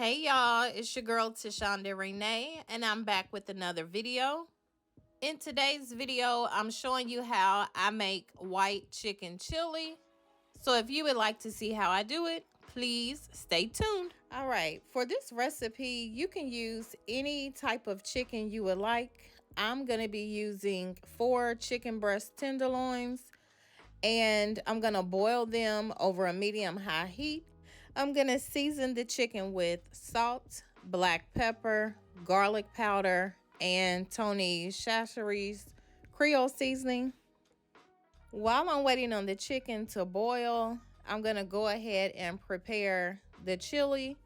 Hey y'all, it's your girl Tashondarenae, and I'm back with another video. In today's video, I'm showing you how I make white chicken chili. So if you would like to see how I do it, please stay tuned. All right, for this recipe, you can use any type of chicken you would like. I'm gonna be using 4 chicken breast tenderloins, and I'm gonna boil them over a medium-high heat. I'm gonna season the chicken with salt, black pepper, garlic powder, and Tony Chachere's Creole seasoning. While I'm waiting on the chicken to boil, I'm gonna go ahead and prepare the chili.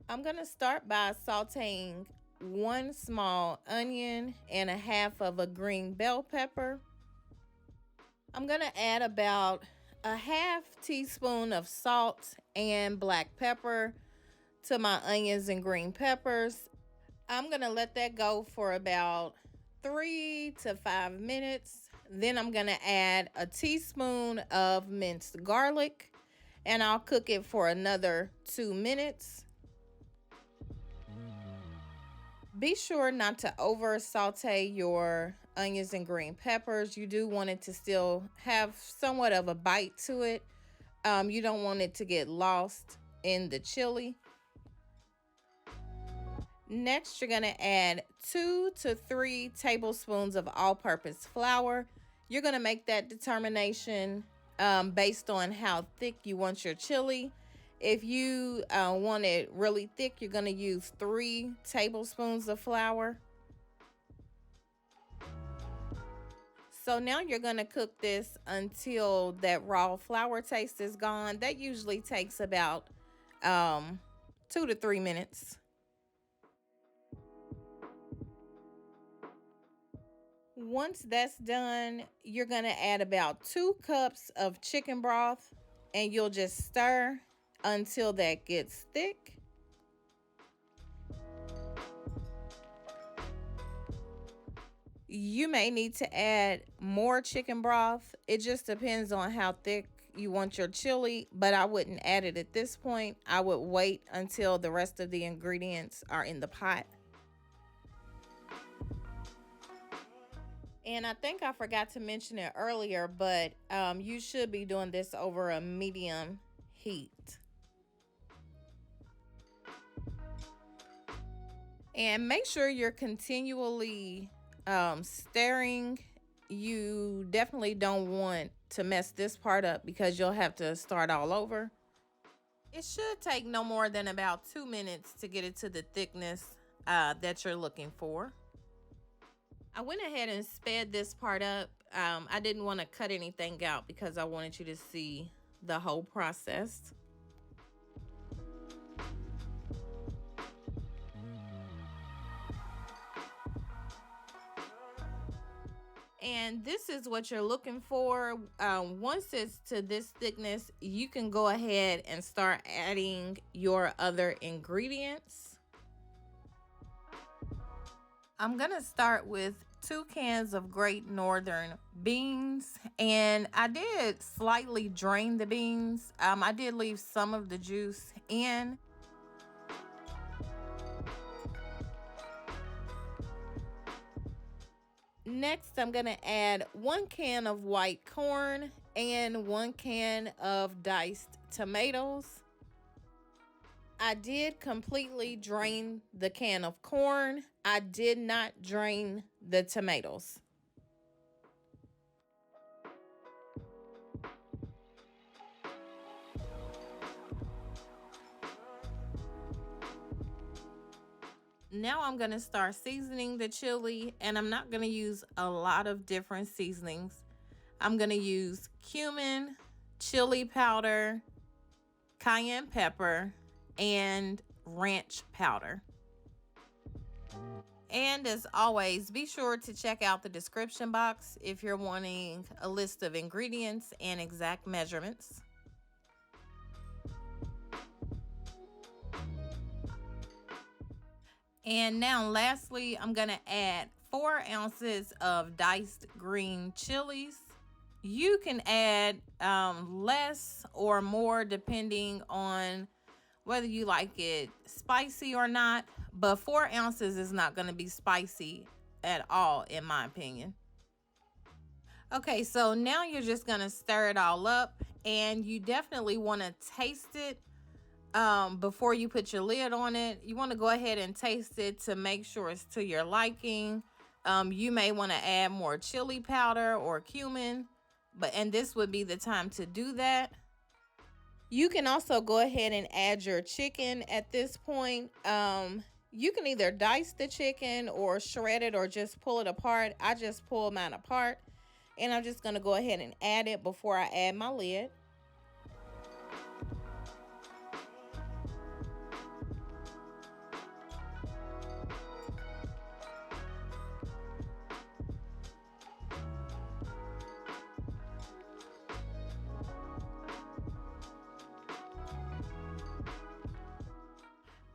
I'm gonna start by sauteing 1 small onion and a half of a green bell pepper. I'm gonna add about a half teaspoon of salt and black pepper to my onions and green peppers. I'm gonna let that go for about 3 to 5 minutes. Then I'm gonna add a teaspoon of minced garlic, and I'll cook it for another 2 minutes. Be sure not to over saute your onions and green peppers. You do want it to still have somewhat of a bite to it. You don't want it to get lost in the chili. Next, you're going to add 2 to 3 tablespoons of all-purpose flour. You're going to make that determination based on how thick you want your chili. If you want it really thick, you're going to use 3 tablespoons of flour. So now you're going to cook this until that raw flour taste is gone. That usually takes about 2 to 3 minutes. Once that's done, you're going to add about 2 cups of chicken broth, and you'll just stir until that gets thick. You may need to add more chicken broth. It just depends on how thick you want your chili, but I wouldn't add it at this point. I would wait until the rest of the ingredients are in the pot. And I think I forgot to mention it earlier, but you should be doing this over a medium heat. And make sure you're continually stirring. You definitely don't want to mess this part up because you'll have to start all over. It should take no more than about 2 minutes to get it to the thickness that you're looking for. I went ahead and sped this part up. I didn't want to cut anything out because I wanted you to see the whole process. And this is what you're looking for. Once it's to this thickness, you can go ahead and start adding your other ingredients. I'm gonna start with 2 cans of Great Northern beans, and I did slightly drain the beans. I did leave some of the juice in. Next, I'm gonna add 1 can of white corn and 1 can of diced tomatoes. I did completely drain the can of corn. I did not drain the tomatoes. Now I'm going to start seasoning the chili, and I'm not going to use a lot of different seasonings. I'm going to use cumin, chili powder, cayenne pepper, and ranch powder. And as always, be sure to check out the description box if you're wanting a list of ingredients and exact measurements. And now lastly, I'm going to add 4 ounces of diced green chilies. You can add less or more depending on whether you like it spicy or not. But 4 ounces is not going to be spicy at all, in my opinion. Okay, so now you're just going to stir it all up, and you definitely want to taste it before you put your lid on it. You want to go ahead and taste it to make sure it's to your liking. You may want to add more chili powder or cumin, and this would be the time to do that. You can also go ahead and add your chicken at this point. You can either dice the chicken or shred it or just pull it apart. I just pull mine apart, and I'm just going to go ahead and add it before I add my lid.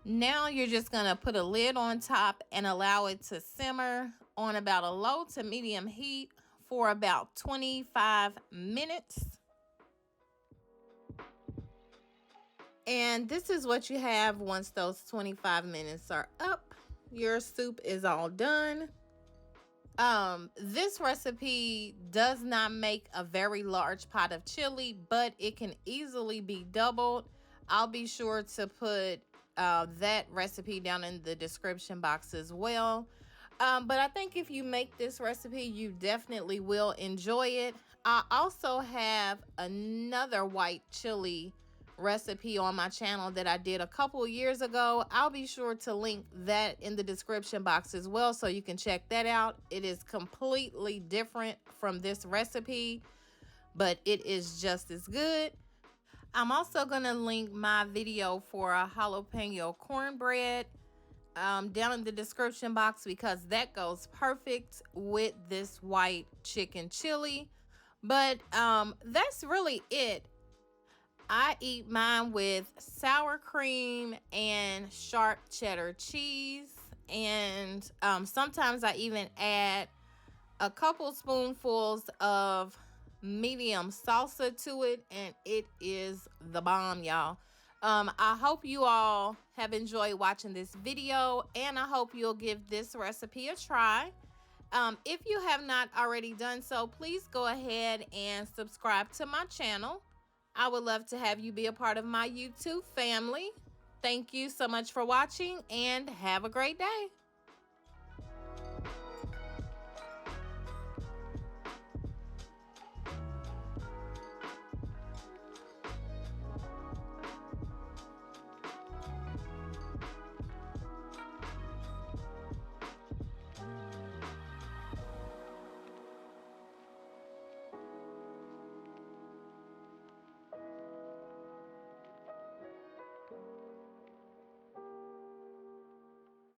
Now you're just going to put a lid on top and allow it to simmer on about a low to medium heat for about 25 minutes. And this is what you have once those 25 minutes are up. Your soup is all done. This recipe does not make a very large pot of chili, but it can easily be doubled. I'll be sure to put that recipe down in the description box as well. But I think if you make this recipe, you definitely will enjoy it. I also have another white chili recipe on my channel that I did a couple years ago. I'll be sure to link that in the description box as well, so you can check that out. It is completely different from this recipe, but it is just as good. I'm also going to link my video for a jalapeño cornbread down in the description box, because that goes perfect with this white chicken chili. But that's really it. I eat mine with sour cream and sharp cheddar cheese, and sometimes I even add a couple spoonfuls of medium salsa to it, and it is the bomb, y'all. I hope you all have enjoyed watching this video, and I hope you'll give this recipe a try. If you have not already done so, please go ahead and subscribe to my channel. I would love to have you be a part of my YouTube family. Thank you so much for watching, and have a great day.